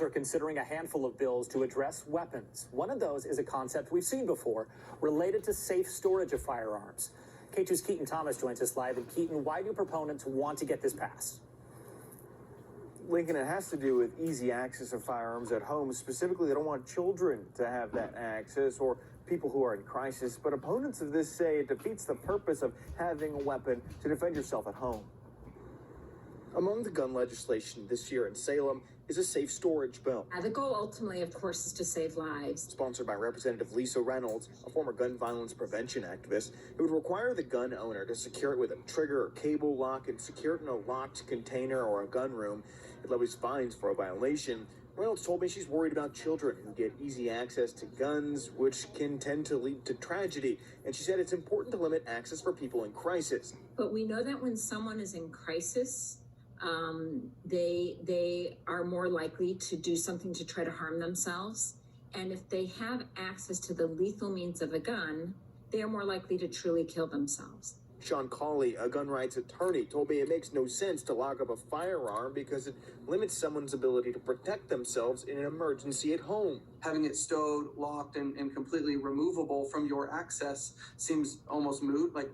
are considering a handful of bills to address weapons. One of those is a concept we've seen before, related to safe storage of firearms. KATU's Keaton Thomas joins us live. And Keaton, why do proponents want to get this passed? Lincoln, it has to do with easy access of firearms at home. Specifically, they don't want children to have that access or people who are in crisis. But opponents of this say it defeats the purpose of having a weapon to defend yourself at home. Among the gun legislation this year in Salem is a safe storage bill. The goal ultimately, of course, is to save lives. Sponsored by Representative Lisa Reynolds, a former gun violence prevention activist. It would require the gun owner to secure it with a trigger or cable lock and secure it in a locked container or a gun room. It levies fines for a violation. Reynolds told me she's worried about children who get easy access to guns, which can tend to lead to tragedy. And she said it's important to limit access for people in crisis. But we know that when someone is in crisis, they are more likely to do something to try to harm themselves. And if they have access to the lethal means of a gun, they are more likely to truly kill themselves. Sean Cawley, a gun rights attorney, told me it makes no sense to lock up a firearm because it limits someone's ability to protect themselves in an emergency at home. Having it stowed, locked, and completely removable from your access seems almost moot. Like,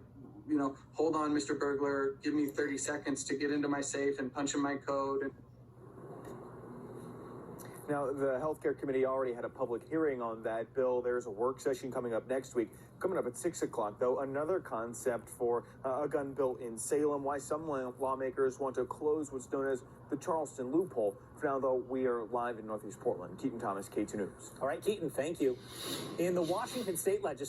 you know, hold on, Mr. Burglar, give me 30 seconds to get into my safe and punch in my code. Now, the Healthcare Committee already had a public hearing on that bill. There's a work session coming up next week. Coming up at 6 o'clock, though, another concept for a gun bill in Salem. Why some lawmakers want to close what's known as the Charleston loophole. For now, though, we are live in Northeast Portland. Keaton Thomas, KATU News. All right, Keaton, thank you. In the Washington State Legislature,